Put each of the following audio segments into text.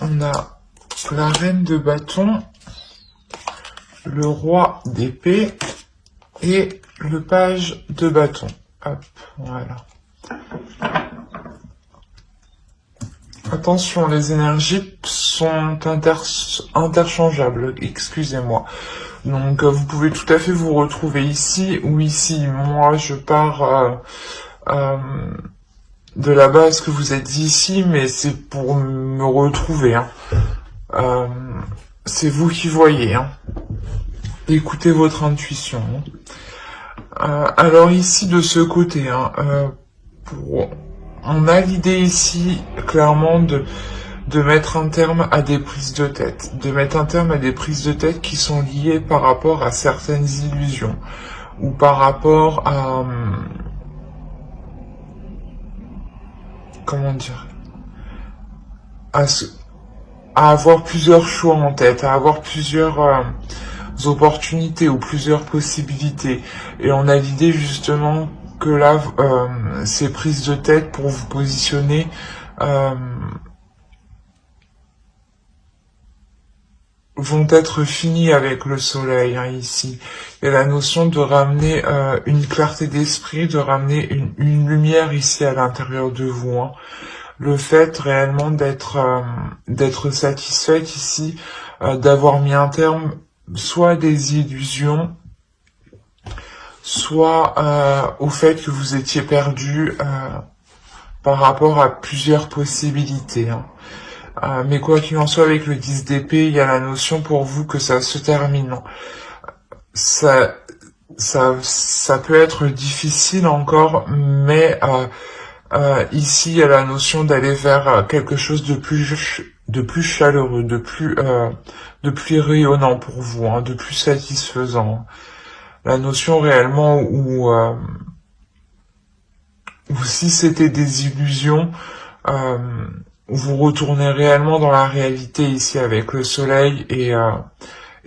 on a la reine de bâton, le roi d'épée et le page de bâton. Hop, voilà. Attention, les énergies sont interchangeables, excusez-moi. Donc vous pouvez tout à fait vous retrouver ici ou ici. Moi je pars de la base que vous êtes ici, mais c'est pour me retrouver. Hein. C'est vous qui voyez. Hein. Écoutez votre intuition. Alors ici de ce côté, hein, on a l'idée ici clairement de mettre un terme à des prises de tête, qui sont liées par rapport à certaines illusions ou par rapport à comment dire, à avoir plusieurs choix en tête, à avoir plusieurs opportunités ou plusieurs possibilités. Et on a l'idée justement que là, ces prises de tête pour vous positionner vont être finies avec le soleil, hein, ici. Il y a la notion de ramener une clarté d'esprit, de ramener une lumière ici à l'intérieur de vous. Hein. Le fait réellement d'être satisfaite ici, d'avoir mis un terme soit à des illusions, soit au fait que vous étiez perdu par rapport à plusieurs possibilités. Hein. Mais quoi qu'il en soit, avec le 10 d'épée, il y a la notion pour vous que ça se termine. Ça peut être difficile encore, mais ici, il y a la notion d'aller vers quelque chose de plus chaleureux, de plus rayonnant pour vous, hein, de plus satisfaisant. La notion réellement où si c'était des illusions, vous retournez réellement dans la réalité ici avec le soleil et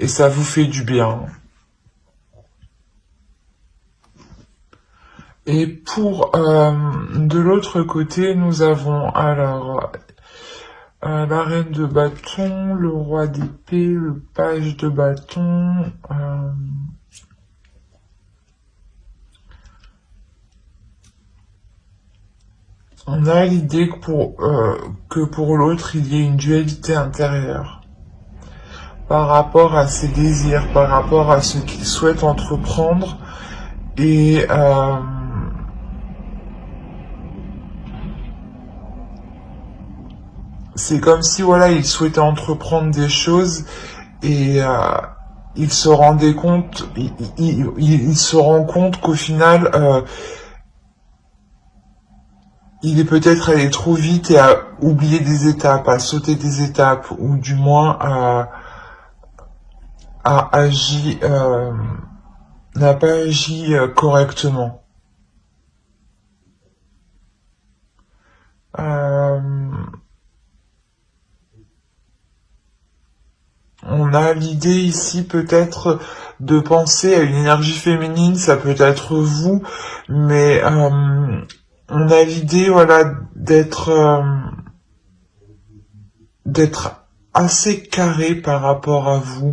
ça vous fait du bien. Et pour de l'autre côté, nous avons alors la reine de bâton, le roi d'épée, le page de bâton. On a l'idée que pour l'autre, il y ait une dualité intérieure par rapport à ses désirs, par rapport à ce qu'il souhaite entreprendre et c'est comme si voilà, il souhaitait entreprendre des choses et il se rendait compte, il se rend compte qu'au final il est peut-être allé trop vite et a oublié des étapes, a sauté des étapes, ou du moins n'a pas agi correctement. On a l'idée ici peut-être de penser à une énergie féminine, ça peut être vous, mais on a l'idée voilà d'être assez carré par rapport à vous,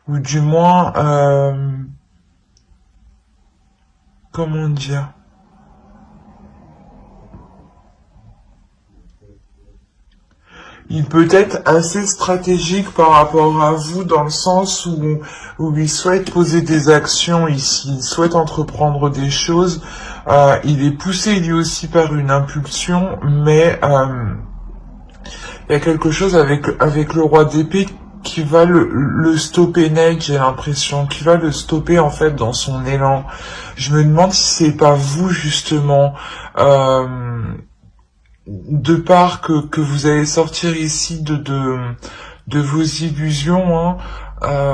ou du moins comment dire, il peut être assez stratégique par rapport à vous dans le sens où il souhaite poser des actions ici, il souhaite entreprendre des choses, il est poussé lui aussi par une impulsion, mais il y a quelque chose avec le roi d'épée qui va le stopper net, j'ai l'impression, qui va le stopper en fait dans son élan. Je me demande si c'est pas vous justement, de part que vous allez sortir ici de vos illusions, hein,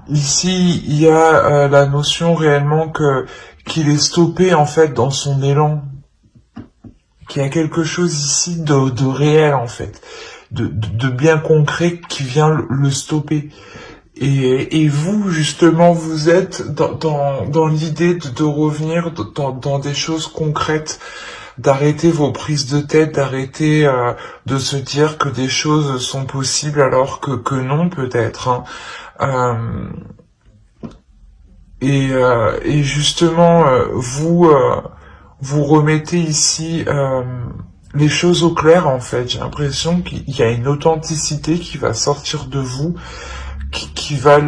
ici il y a la notion réellement qu'il est stoppé en fait dans son élan, qu'il y a quelque chose ici de réel en fait, de bien concret qui vient le stopper. Et vous, justement, vous êtes dans l'idée de revenir dans des choses concrètes, d'arrêter vos prises de tête, d'arrêter de se dire que des choses sont possibles alors que non peut-être. Hein. Et justement, vous remettez ici les choses au clair en fait. J'ai l'impression qu'il y a une authenticité qui va sortir de vous, qui va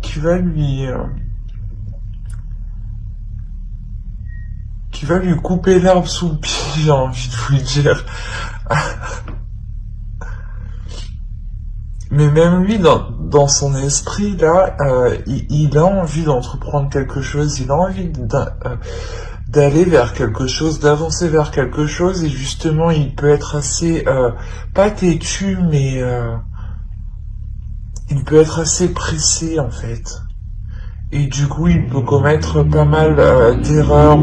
qui va lui couper l'herbe sous le pied, j'ai envie de vous dire. Mais même lui, dans son esprit, là, il a envie d'entreprendre quelque chose, il a envie d'aller vers quelque chose, d'avancer vers quelque chose, et justement, il peut être assez, pas têtu, mais il peut être assez pressé, en fait. Et du coup, il peut commettre pas mal d'erreurs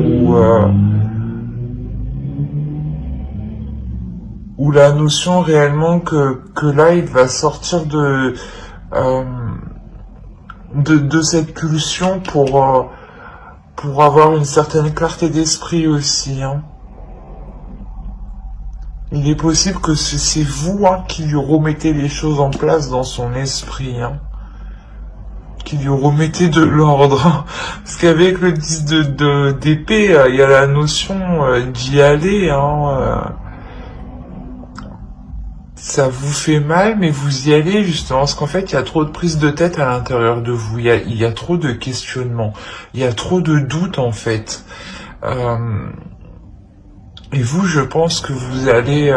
ou la notion réellement que là, il va sortir de cette pulsion pour avoir une certaine clarté d'esprit aussi. Hein. Il est possible que c'est vous qui lui remettez les choses en place dans son esprit. Hein. Qui lui remettez de l'ordre. Hein. Parce qu'avec le 10 d'épée, il y a la notion d'y aller. Hein, ça vous fait mal, mais vous y allez justement, parce qu'en fait, il y a trop de prise de tête à l'intérieur de vous, il y a trop de questionnements, il y a trop de doutes en fait. Et vous, je pense que vous allez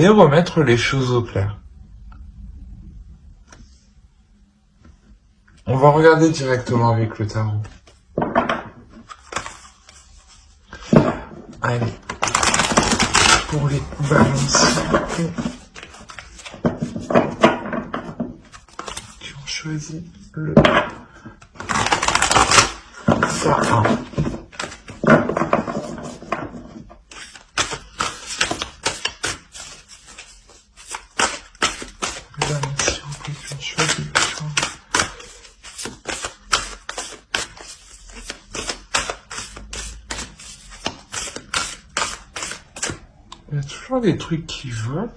remettre les choses au clair. On va regarder directement avec le tarot. Allez. Pour les balances qui ont choisi le serpent. Les balances qui ont choisi le choix. Il y a toujours des trucs qui volent.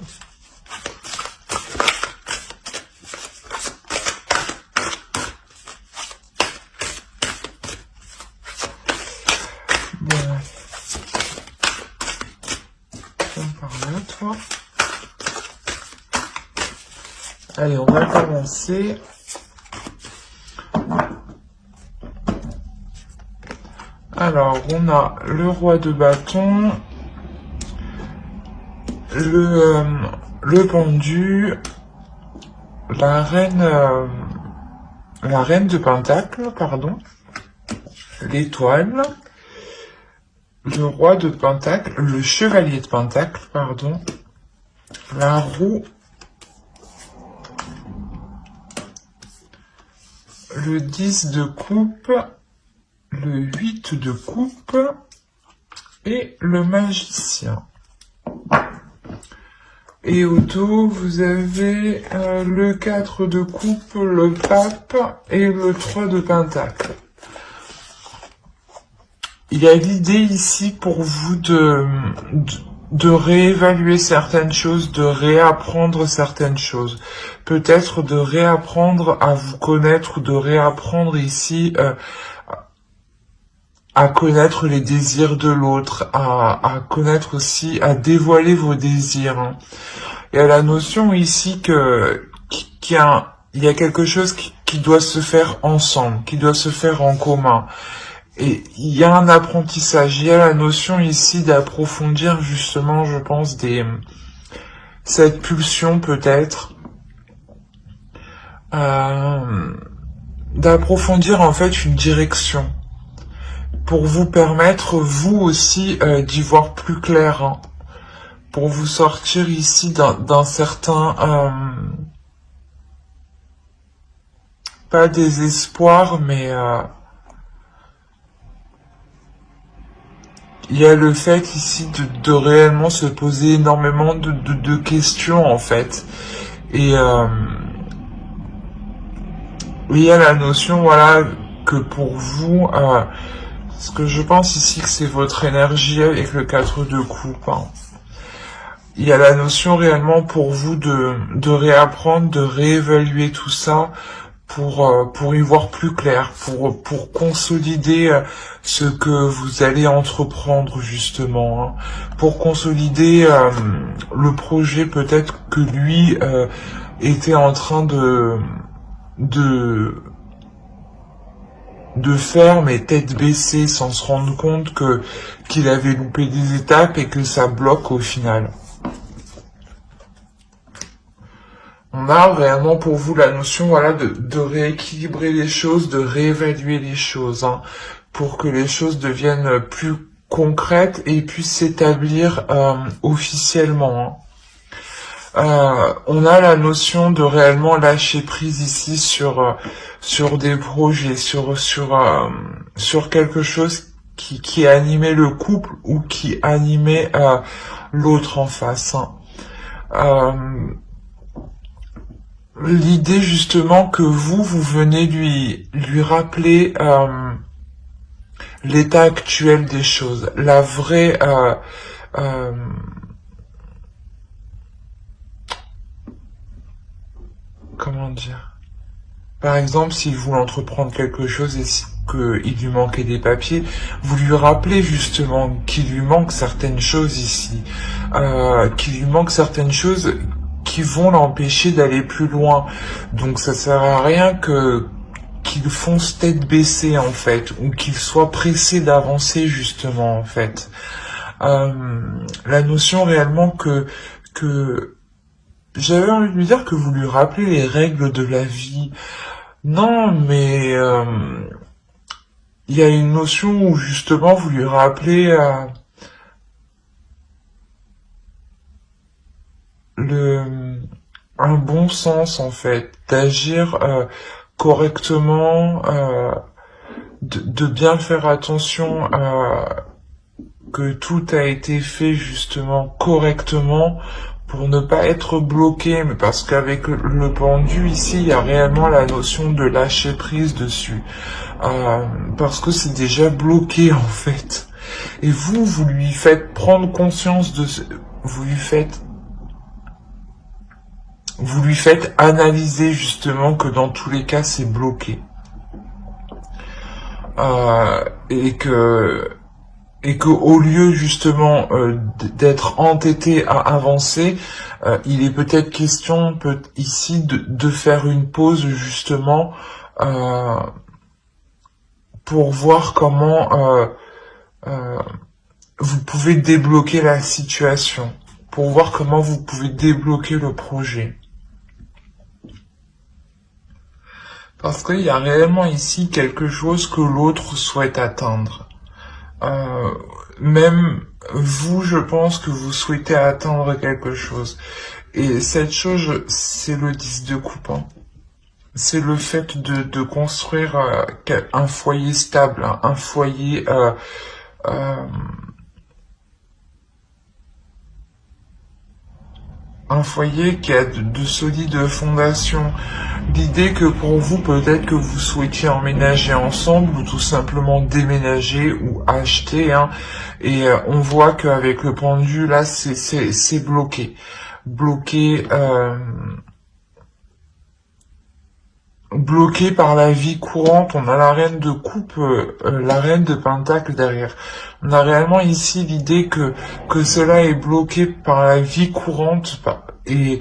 Bon. On parle à toi. Allez, on va commencer. Alors, on a le roi de bâton. Le pendu, la reine de pentacle, pardon, l'étoile, le roi de pentacle, le chevalier de pentacle, pardon, la roue, le 10 de coupe, le 8 de coupe et le magicien. Et au dos, vous avez le 4 de coupe, le pape et le 3 de pentacle. Il y a l'idée ici pour vous de réévaluer certaines choses, de réapprendre certaines choses. Peut-être de réapprendre à vous connaître, de réapprendre ici à connaître les désirs de l'autre, à connaître aussi, à dévoiler vos désirs. Hein. Il y a la notion ici qu'il y a quelque chose qui doit se faire ensemble, qui doit se faire en commun. Et il y a un apprentissage, il y a la notion ici d'approfondir justement, je pense, cette pulsion peut-être, d'approfondir en fait une direction. Pour vous permettre, vous aussi, d'y voir plus clair, hein, pour vous sortir ici d'un certain, pas désespoir, mais il y a le fait ici de réellement se poser énormément de questions, en fait, et il y a la notion, voilà, que pour vous, ce que je pense ici que c'est votre énergie avec le 4 de coupe, hein. Il y a la notion réellement pour vous de réapprendre, de réévaluer tout ça pour y voir plus clair, pour consolider ce que vous allez entreprendre justement, hein. Pour consolider le projet peut-être que lui était en train de de faire mais tête baissée sans se rendre compte que qu'il avait loupé des étapes et que ça bloque au final. On a réellement pour vous la notion, voilà, de rééquilibrer les choses, de réévaluer les choses, hein, pour que les choses deviennent plus concrètes et puissent s'établir officiellement, hein. On a la notion de réellement lâcher prise ici sur des projets, sur quelque chose qui animait le couple ou qui animait l'autre en face, hein. L'idée justement que vous venez lui rappeler l'état actuel des choses, la vraie comment dire. Par exemple, s'il voulait entreprendre quelque chose et qu'il lui manquait des papiers, vous lui rappelez justement qu'il lui manque certaines choses ici, qu'il lui manque certaines choses qui vont l'empêcher d'aller plus loin. Donc ça sert à rien qu'il fonce tête baissée en fait, ou qu'il soit pressé d'avancer justement en fait. La notion réellement que j'avais envie de lui dire que vous lui rappelez les règles de la vie. Non, mais il y a une notion où justement vous lui rappelez un bon sens en fait, d'agir correctement, de bien faire attention que tout a été fait justement correctement pour ne pas être bloqué, mais parce qu'avec le pendu ici, il y a réellement la notion de lâcher prise dessus, parce que c'est déjà bloqué en fait. Et vous lui faites prendre conscience de ce, vous lui faites analyser justement que dans tous les cas c'est bloqué, et que au lieu justement d'être entêté à avancer, il est peut-être question ici de faire une pause justement pour voir comment vous pouvez débloquer la situation, pour voir comment vous pouvez débloquer le projet. Parce qu'il y a réellement ici quelque chose que l'autre souhaite atteindre. Même vous, je pense que vous souhaitez atteindre quelque chose. Et cette chose, c'est le 10 de coupe, hein. C'est le fait de construire un foyer stable, hein, un foyer qui a de solides fondations. L'idée que pour vous, peut-être que vous souhaitiez emménager ensemble ou tout simplement déménager ou acheter, hein, et on voit qu'avec le pendu, là, c'est bloqué. Bloqué par la vie courante. On a la reine de coupe, la reine de pentacle derrière. On a réellement ici l'idée que cela est bloqué par la vie courante et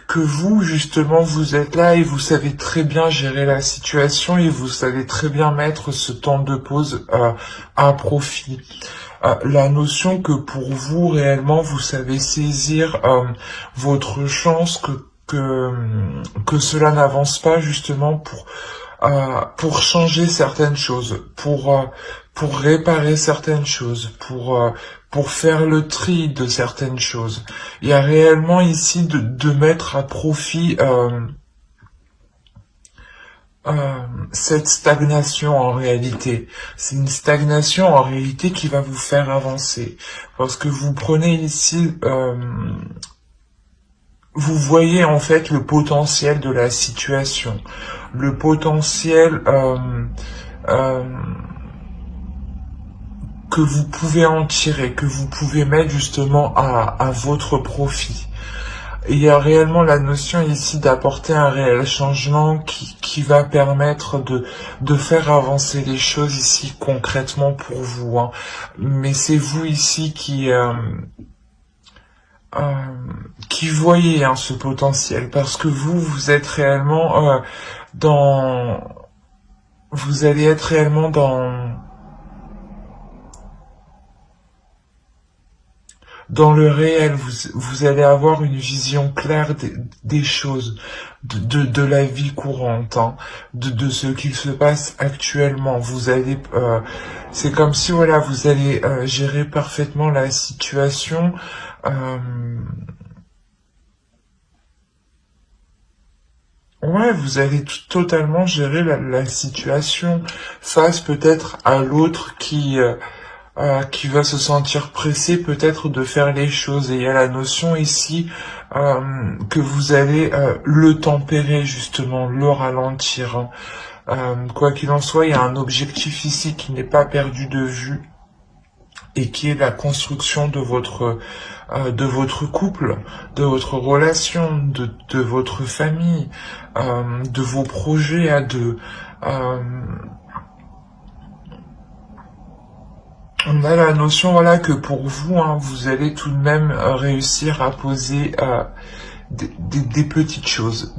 que vous, justement, vous êtes là et vous savez très bien gérer la situation et vous savez très bien mettre ce temps de pause à profit. La notion que pour vous, réellement, vous savez saisir votre chance, que cela n'avance pas justement pour changer certaines choses, pour réparer certaines choses, pour faire le tri de certaines choses. Il y a réellement ici de mettre à profit cette stagnation en réalité. C'est une stagnation en réalité qui va vous faire avancer. Parce que vous prenez ici vous voyez en fait le potentiel de la situation, le potentiel euh, que vous pouvez en tirer, que vous pouvez mettre justement à votre profit. Et il y a réellement la notion ici d'apporter un réel changement qui va permettre de faire avancer les choses ici concrètement pour vous. Hein. Mais c'est vous ici euh, qui voyez hein, ce potentiel parce que vous êtes réellement dans... Vous allez être réellement dans le réel, vous allez avoir une vision claire des choses, de la vie courante, hein, de ce qu'il se passe actuellement. Vous allez, c'est comme si voilà, vous allez gérer parfaitement la situation. Ouais, vous allez totalement gérer la situation face peut-être à l'autre qui va se sentir pressé peut-être de faire les choses. Et il y a la notion ici que vous allez le tempérer justement, le ralentir. Hein. Quoi qu'il en soit, il y a un objectif ici qui n'est pas perdu de vue et qui est la construction de votre couple, de votre relation, de votre famille, de vos projets à deux. Euh, On a la notion voilà que pour vous, hein, vous allez tout de même réussir à poser des petites choses,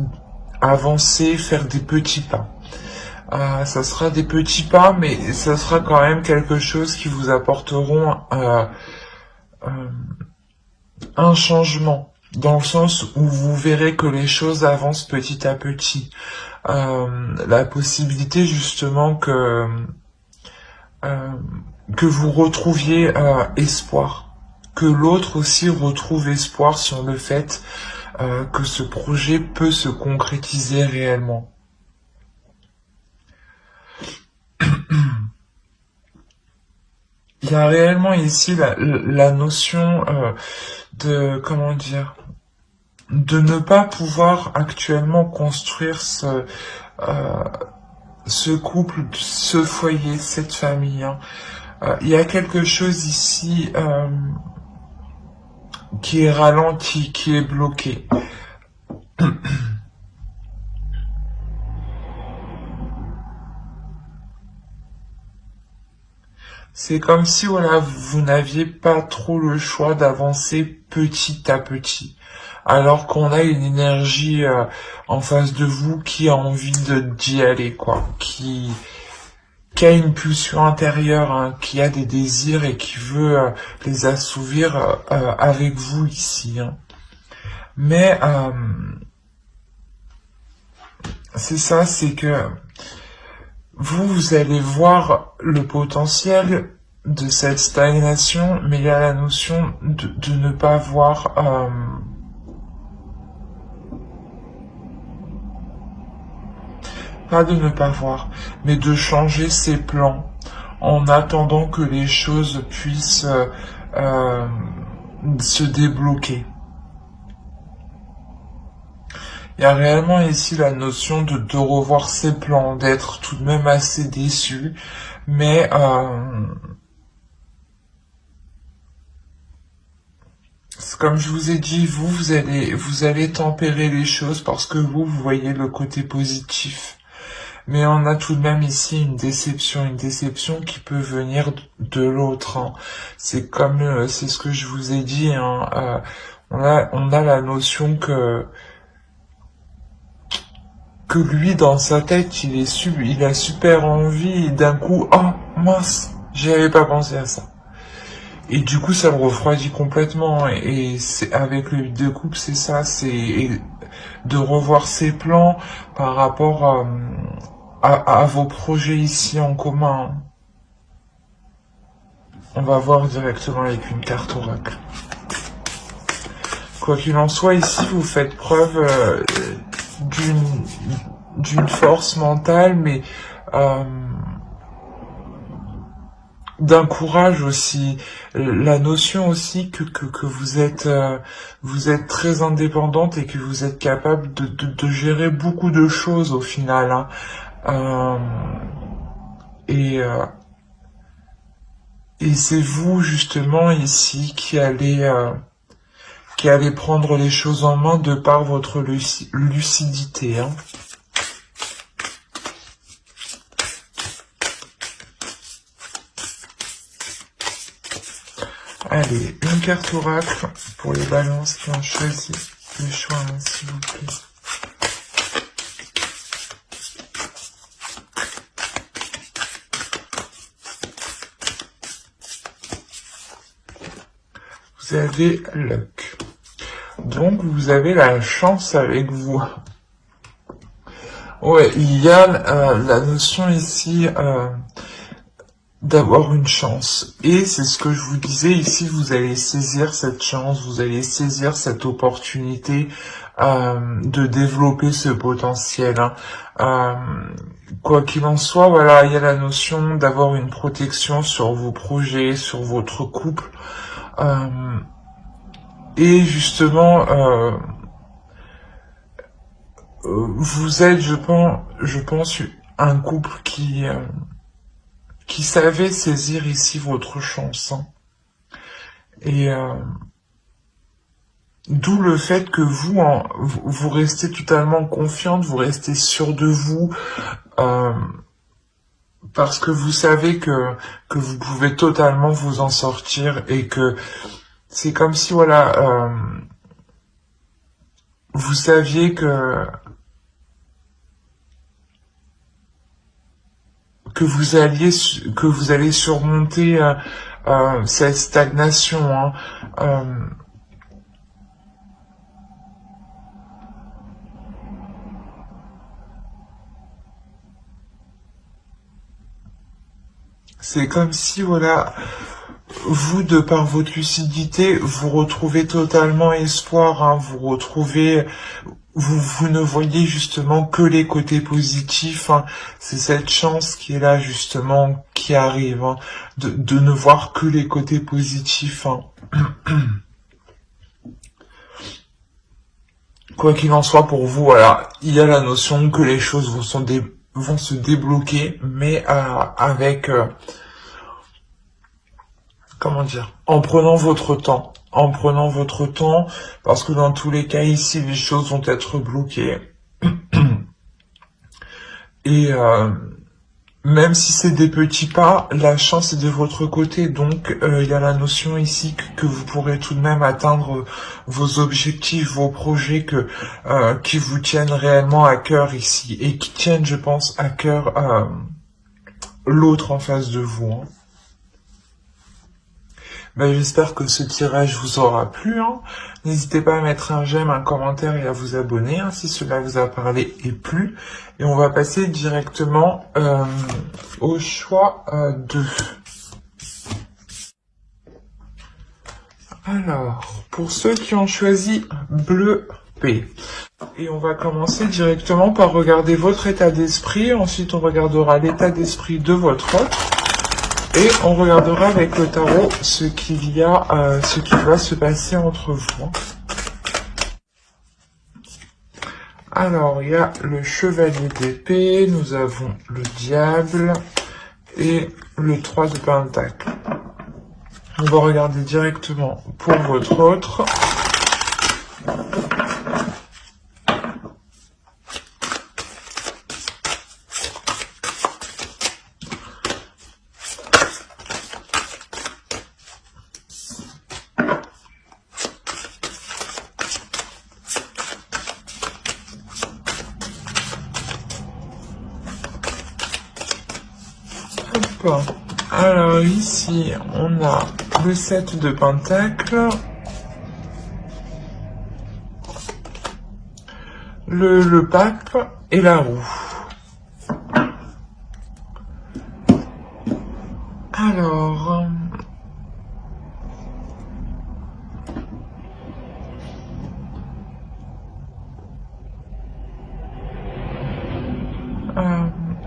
avancer, faire des petits pas. Ça sera des petits pas, mais ça sera quand même quelque chose qui vous apporteront euh, un changement, dans le sens où vous verrez que les choses avancent petit à petit. La possibilité justement euh, que vous retrouviez espoir, que l'autre aussi retrouve espoir sur le fait que ce projet peut se concrétiser réellement. Il y a réellement ici la notion de, comment dire, de ne pas pouvoir actuellement construire ce couple, ce foyer, cette famille. Hein. Il y a quelque chose ici qui est ralenti, qui est bloqué. C'est comme si voilà, vous n'aviez pas trop le choix d'avancer petit à petit. Alors qu'on a une énergie en face de vous qui a envie d'y aller, quoi. Qui a une pulsion intérieure, hein, qui a des désirs et qui veut les assouvir avec vous ici. Hein. Mais c'est ça, c'est que vous allez voir le potentiel de cette stagnation, mais il y a la notion de ne pas voir, pas de ne pas voir, mais de changer ses plans en attendant que les choses puissent euh, se débloquer. Il y a réellement ici la notion de revoir ses plans, d'être tout de même assez déçu, mais comme je vous ai dit, vous allez tempérer les choses parce que vous voyez le côté positif. Mais on a tout de même ici une déception qui peut venir de l'autre. Hein. C'est comme, c'est ce que je vous ai dit. Hein, on a la notion que lui dans sa tête il a super envie et d'un coup oh mince j'y avais pas pensé à ça et du coup ça le refroidit complètement et c'est avec le 8 de coupe c'est ça c'est de revoir ses plans par rapport à vos projets ici en commun. On va voir directement avec une carte oracle. Quoi qu'il en soit ici vous faites preuve d'une d'une force mentale, mais d'un courage aussi, la notion aussi que vous êtes très indépendante et que vous êtes capable de gérer beaucoup de choses au final, hein. Euh, et, euh, et c'est vous justement ici qui allez prendre les choses en main de par votre lucidité, hein. Allez, une carte oracle pour les balances qui ont choisi le choix, hein, s'il vous plaît. Vous avez luck. Donc vous avez la chance avec vous. Ouais, il y a la notion ici d'avoir une chance. Et c'est ce que je vous disais ici, vous allez saisir cette chance, vous allez saisir cette opportunité de développer ce potentiel, hein. Euh, Quoi qu'il en soit, voilà, il y a la notion d'avoir une protection sur vos projets, sur votre couple. Et justement, vous êtes, je pense, un couple qui savait saisir ici votre chance, hein. Et d'où le fait que vous, hein, vous restez totalement confiante, vous restez sûr de vous, euh, parce que vous savez que vous pouvez totalement vous en sortir et que c'est comme si, voilà, vous saviez que vous allez surmonter cette stagnation, hein. Euh, c'est comme si, voilà, vous, de par votre lucidité, vous retrouvez totalement espoir, hein, vous ne voyez justement que les côtés positifs, hein. C'est cette chance qui est là justement, qui arrive, hein, de ne voir que les côtés positifs, hein. Quoi qu'il en soit pour vous, voilà, il y a la notion que les choses vont se débloquer, mais avec comment dire, en prenant votre temps, parce que dans tous les cas ici, les choses vont être bloquées. Et même si c'est des petits pas, la chance est de votre côté, donc il y a la notion ici que vous pourrez tout de même atteindre vos objectifs, vos projets qui vous tiennent réellement à cœur ici, et qui tiennent, je pense, à cœur l'autre en face de vous, hein. Ben, j'espère que ce tirage vous aura plu, hein. N'hésitez pas à mettre un j'aime, un commentaire et à vous abonner, hein, si cela vous a parlé et plu. Et on va passer directement au choix 2. Alors, pour ceux qui ont choisi bleu P. Et on va commencer directement par regarder votre état d'esprit. Ensuite, on regardera l'état d'esprit de votre autre. Et on regardera avec le tarot ce qui va se passer entre vous. Alors, il y a le chevalier d'épée, nous avons le diable et le 3 de pentacle. On va regarder directement pour votre autre. Alors ici, on a le 7 de pentacle, le pape et la roue.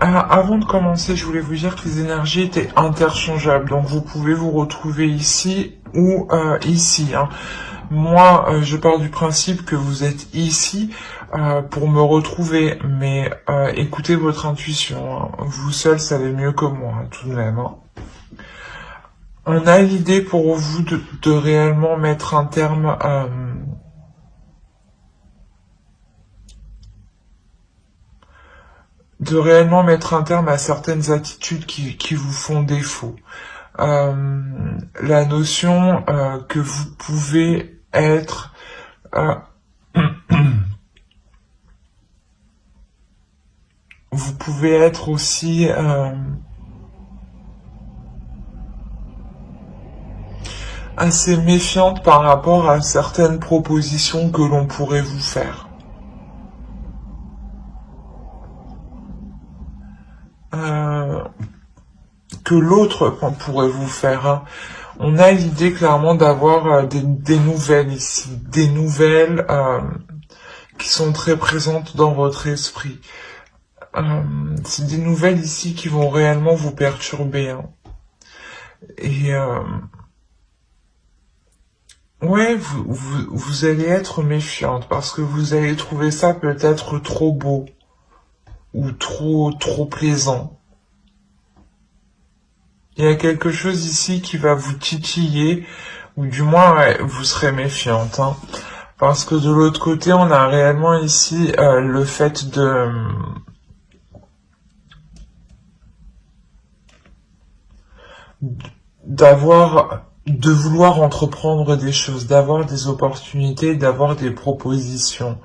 Alors, avant de commencer, je voulais vous dire que les énergies étaient interchangeables. Donc vous pouvez vous retrouver ici ou ici. Hein. Moi, je pars du principe que vous êtes ici pour me retrouver. Mais écoutez votre intuition. Hein. Vous seul savez mieux que moi, hein, tout de même. Hein. On a l'idée pour vous de réellement mettre un terme à certaines attitudes qui vous font défaut. La notion que vous pouvez être vous pouvez être aussi assez méfiante par rapport à certaines propositions que l'on pourrait vous faire. Que l'autre pourrait vous faire. Hein. On a l'idée clairement d'avoir des nouvelles ici, des nouvelles qui sont très présentes dans votre esprit. C'est des nouvelles ici qui vont réellement vous perturber. Hein. Et ouais, vous allez être méfiante parce que vous allez trouver ça peut-être trop beau ou trop plaisant. Il y a quelque chose ici qui va vous titiller, ou du moins ouais, vous serez méfiante. Hein. Parce que de l'autre côté, on a réellement ici le fait de vouloir entreprendre des choses, d'avoir des opportunités, d'avoir des propositions.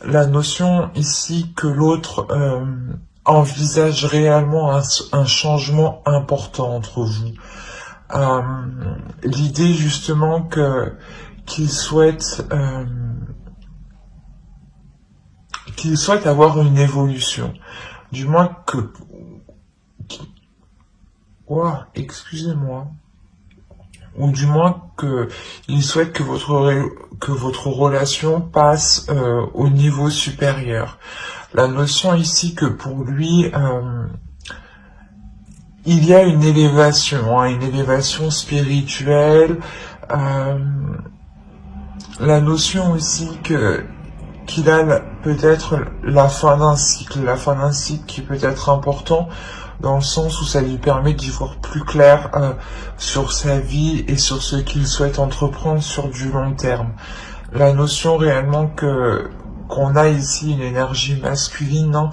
La notion ici que l'autre envisage réellement un changement important entre vous. L'idée justement qu'il souhaite avoir une évolution. Du moins que... excusez-moi. Ou du moins il souhaite que votre relation passe au niveau supérieur. La notion ici que pour lui, il y a une élévation spirituelle. La notion aussi qu'il a peut-être la fin d'un cycle qui peut être important dans le sens où ça lui permet d'y voir plus clair sur sa vie et sur ce qu'il souhaite entreprendre sur du long terme. La notion réellement qu'on a ici une énergie masculine hein,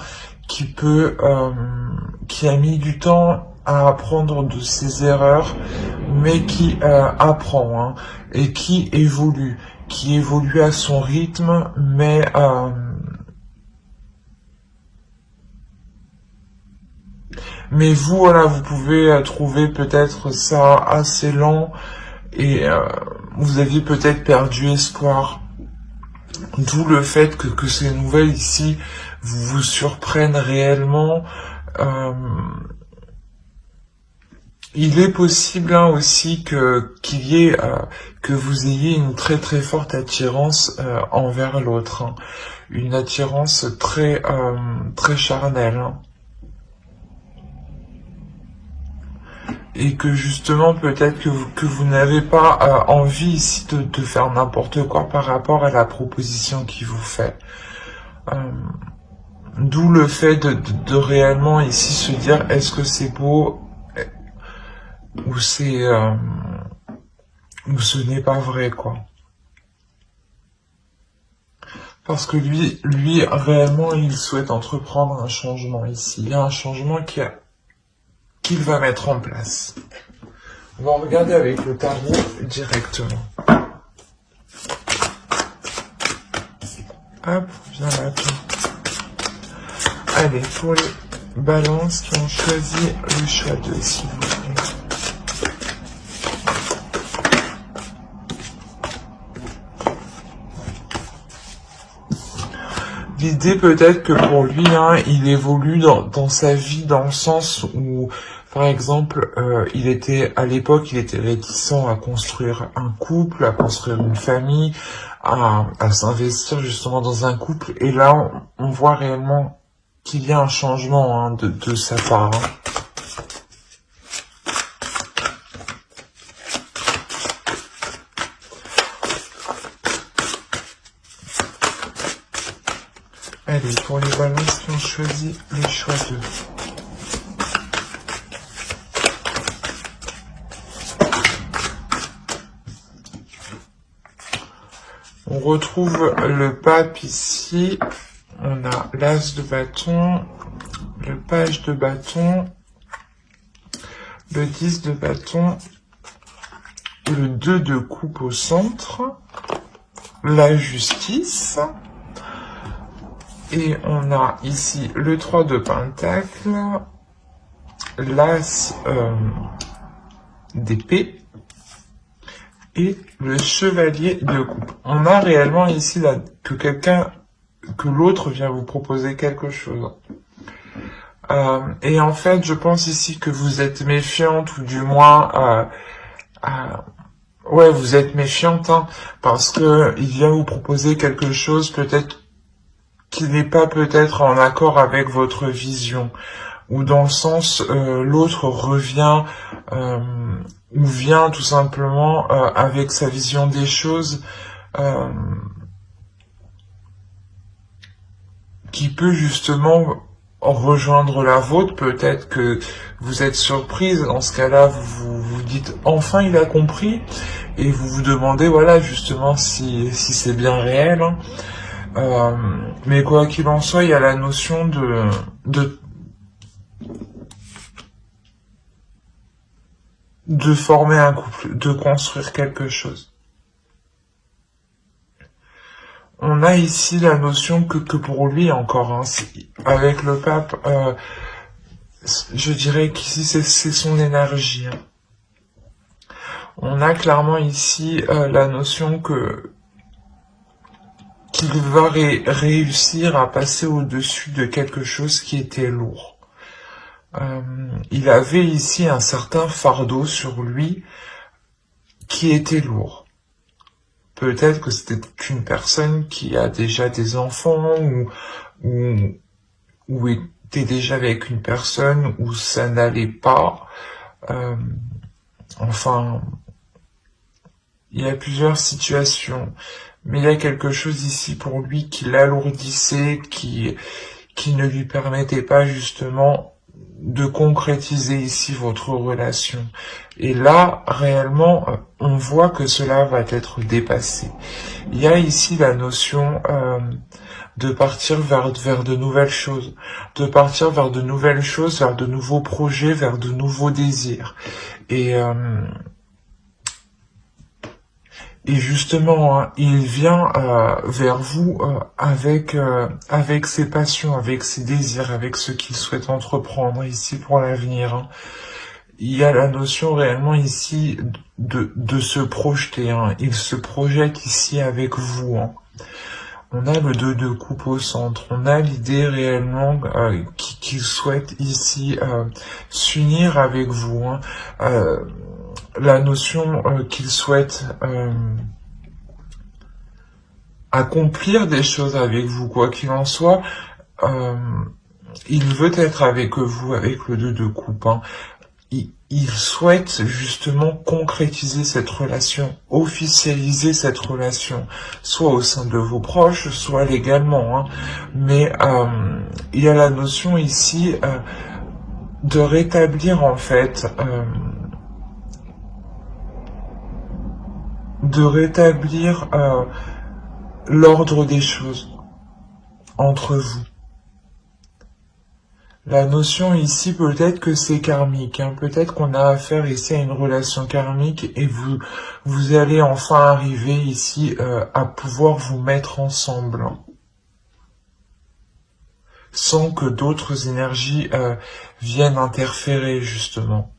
qui a mis du temps à apprendre de ses erreurs, mais qui apprend hein, et qui évolue à son rythme, mais vous, voilà, vous pouvez trouver peut-être ça assez lent et vous aviez peut-être perdu espoir. D'où le fait que ces nouvelles ici vous surprennent réellement. Il est possible hein, aussi que vous ayez une très très forte attirance envers l'autre, hein. Une attirance très charnelle. Hein. Et que justement peut-être que vous n'avez pas envie ici de faire n'importe quoi par rapport à la proposition qu'il vous fait. D'où le fait de réellement ici se dire est-ce que c'est beau ou c'est ou ce n'est pas vrai quoi. Parce que lui réellement il souhaite entreprendre un changement ici. Il y a un changement qu'il va mettre en place. On va regarder avec le tarot directement. Hop, viens là. Allez, pour les balances qui ont choisi le choix 2, s'il vous plaît. L'idée peut-être que pour lui, hein, il évolue dans sa vie dans le sens où, par exemple, à l'époque, il était réticent à construire un couple, à construire une famille, à s'investir justement dans un couple. Et là, on voit réellement qu'il y a un changement hein, de sa part. Hein. Allez, pour les balances qui ont choisi le choix 2. On retrouve le pape ici. On a l'as de bâton, le page de bâton, le 10 de bâton, le 2 de coupe au centre, la justice. Et on a ici le 3 de pentacle, l'as d'épée et le chevalier de coupe. On a réellement ici là, que l'autre vient vous proposer quelque chose. Et en fait, je pense ici que vous êtes méfiante, ou du moins, ouais, vous êtes méfiante, hein, parce que il vient vous proposer quelque chose peut-être qui n'est pas peut-être en accord avec votre vision, ou dans le sens l'autre revient ou vient tout simplement avec sa vision des choses qui peut justement rejoindre la vôtre. Peut-être que vous êtes surprise, dans ce cas-là vous vous dites enfin il a compris, et vous vous demandez voilà justement si c'est bien réel, hein. Mais quoi qu'il en soit, il y a la notion de former un couple, de construire quelque chose. On a ici la notion que pour lui encore, hein, avec le pape, je dirais qu'ici c'est son énergie. Hein. On a clairement ici la notion qu'il va réussir à passer au-dessus de quelque chose qui était lourd. Il avait ici un certain fardeau sur lui qui était lourd. Peut-être que c'était une personne qui a déjà des enfants ou était déjà avec une personne où ça n'allait pas. Enfin, il y a plusieurs situations. Mais il y a quelque chose ici pour lui qui l'alourdissait, qui ne lui permettait pas justement de concrétiser ici votre relation. Et là, réellement, on voit que cela va être dépassé. Il y a ici la notion de partir vers de nouvelles choses, de partir vers de nouvelles choses, vers de nouveaux projets, vers de nouveaux désirs. Et justement, hein, il vient vers vous avec ses passions, avec ses désirs, avec ce qu'il souhaite entreprendre ici pour l'avenir. Hein. Il y a la notion réellement ici de se projeter. Hein. Il se projette ici avec vous. Hein. On a le 2 de coupe au centre. On a l'idée réellement qu'il souhaite ici s'unir avec vous. Hein. La notion qu'il souhaite accomplir des choses avec vous, quoi qu'il en soit, il veut être avec vous, avec le 2 de coupe. Hein. Il souhaite justement concrétiser cette relation, officialiser cette relation, soit au sein de vos proches, soit légalement. Hein. Mais il y a la notion ici de rétablir en fait... de rétablir l'ordre des choses entre vous. La notion ici, peut-être que c'est karmique, hein. Peut-être qu'on a affaire ici à une relation karmique et vous allez enfin arriver ici à pouvoir vous mettre ensemble, hein, sans que d'autres énergies viennent interférer justement.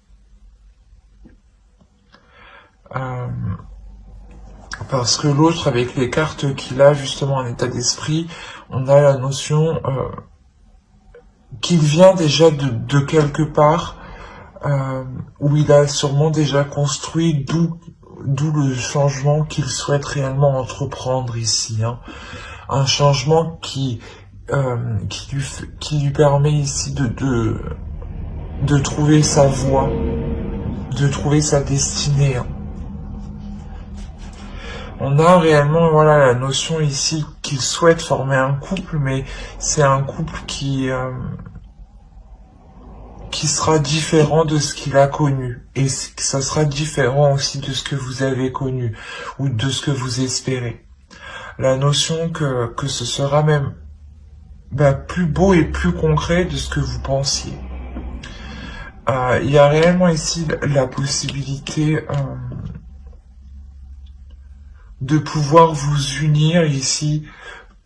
Parce que l'autre, avec les cartes qu'il a justement en état d'esprit, on a la notion qu'il vient déjà de quelque part où il a sûrement déjà construit, d'où le changement qu'il souhaite réellement entreprendre ici. Hein. Un changement qui qui lui permet ici de trouver sa voie, de trouver sa destinée. Hein. On a réellement voilà la notion ici qu'il souhaite former un couple, mais c'est un couple qui sera différent de ce qu'il a connu, et ça sera différent aussi de ce que vous avez connu ou de ce que vous espérez. La notion que ce sera même plus beau et plus concret de ce que vous pensiez. Il y a réellement ici la possibilité de pouvoir vous unir ici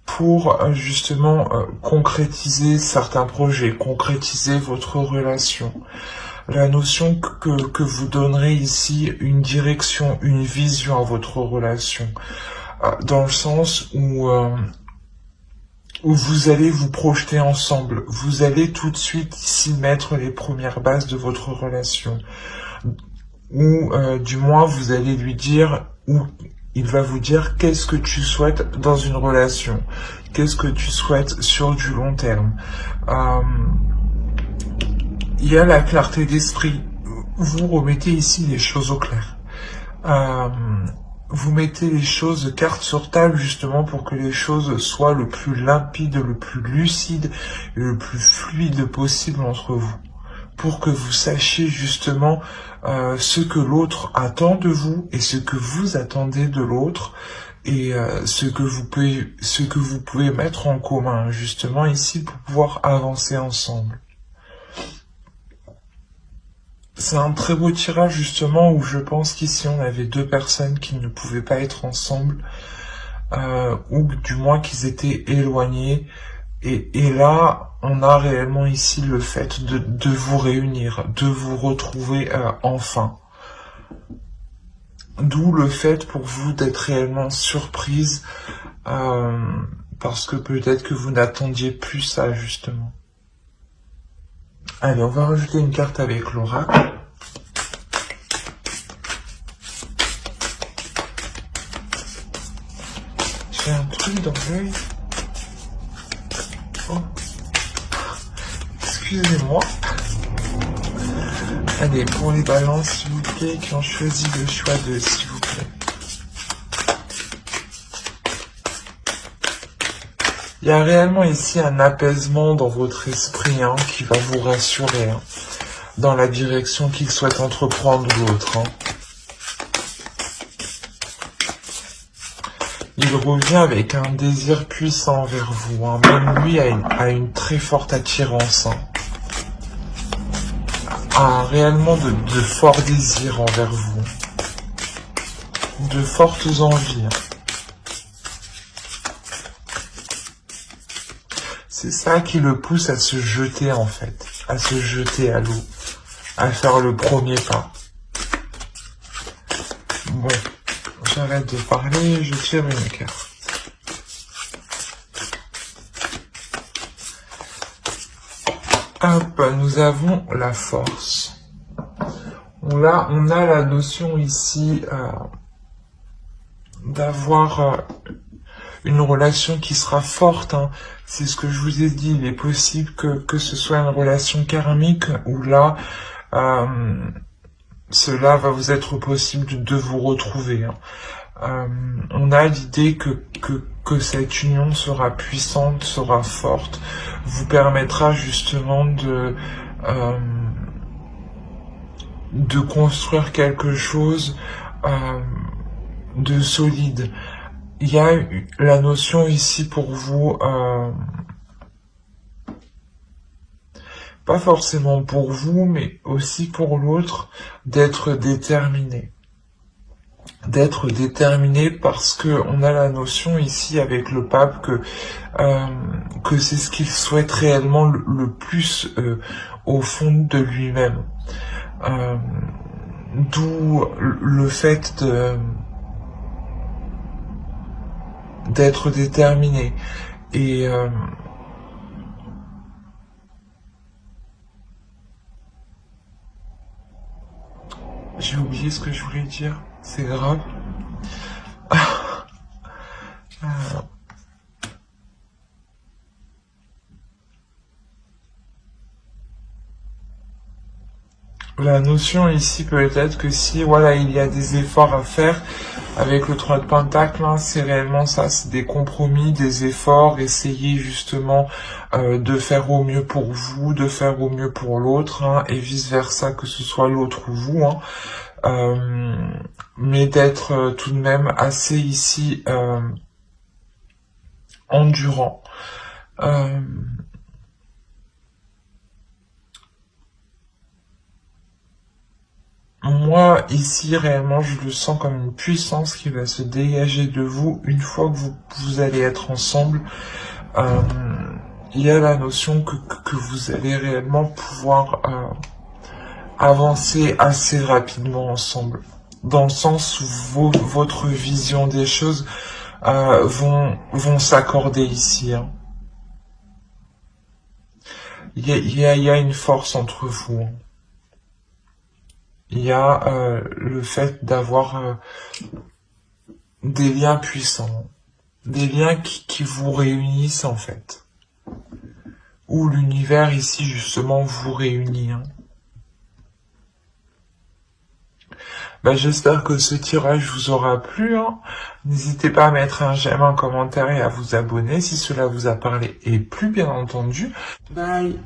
pour justement concrétiser certains projets, concrétiser votre relation. La notion que vous donnerez ici une direction, une vision à votre relation, dans le sens où vous allez vous projeter ensemble, vous allez tout de suite ici mettre les premières bases de votre relation, ou du moins vous allez lui dire, ou il va vous dire qu'est-ce que tu souhaites dans une relation, qu'est-ce que tu souhaites sur du long terme. Il y a la clarté d'esprit, vous remettez ici les choses au clair. Vous mettez les choses carte sur table justement pour que les choses soient le plus limpide, le plus lucide et le plus fluide possible entre vous. Pour que vous sachiez justement ce que l'autre attend de vous et ce que vous attendez de l'autre et ce que vous pouvez mettre en commun justement ici pour pouvoir avancer ensemble. C'est un très beau tirage justement où je pense qu'ici on avait deux personnes qui ne pouvaient pas être ensemble ou du moins qu'ils étaient éloignés et là on a réellement ici le fait de vous réunir, de vous retrouver enfin. D'où le fait pour vous d'être réellement surprise parce que peut-être que vous n'attendiez plus ça justement. Allez, on va rajouter une carte avec l'oracle. J'ai un truc dans l'œil. Oh. Excusez-moi. Allez, pour les balances, s'il vous plaît, qui ont choisi le choix de s'il vous plaît. Il y a réellement ici un apaisement dans votre esprit qui va vous rassurer dans la direction qu'il souhaite entreprendre l'autre. Il revient avec un désir puissant envers vous. Même lui a une très forte attirance. A réellement de forts désirs envers vous. De fortes envies. C'est ça qui le pousse à se jeter en fait. À se jeter à l'eau. À faire le premier pas. Bon. J'arrête de parler, je tire une carte. Hop, nous avons la force. Là, on a la notion ici d'avoir une relation qui sera forte. C'est ce que je vous ai dit, il est possible que ce soit une relation karmique où là, cela va vous être possible de vous retrouver. On a l'idée que cette union sera puissante, sera forte, vous permettra justement de construire quelque chose de solide. Il y a la notion ici pour vous, pas forcément pour vous, mais aussi pour l'autre, d'être déterminé. D'être déterminé parce que on a la notion ici avec le pape que c'est ce qu'il souhaite réellement le plus au fond de lui-même. D'où le fait d'être déterminé. Et j'ai oublié ce que je voulais dire. C'est grave. la notion ici peut-être que si voilà il y a des efforts à faire avec le 3 de Pentacle, hein, c'est réellement ça, c'est des compromis, des efforts, essayer justement de faire au mieux pour vous, de faire au mieux pour l'autre, hein, et vice versa, que ce soit l'autre ou vous, hein. Mais d'être tout de même assez ici endurant. Moi, ici, réellement, je le sens comme une puissance qui va se dégager de vous une fois que vous allez être ensemble. Il y a la notion que vous allez réellement pouvoir avancer assez rapidement ensemble. Dans le sens où votre vision des choses vont s'accorder ici. Hein. Il y a une force entre vous. Hein. Il y a le fait d'avoir des liens puissants, des liens qui vous réunissent en fait, où l'univers ici justement vous réunit. Hein. J'espère que ce tirage vous aura plu. Hein. N'hésitez pas à mettre un j'aime, un commentaire et à vous abonner si cela vous a parlé et plus bien entendu. Bye.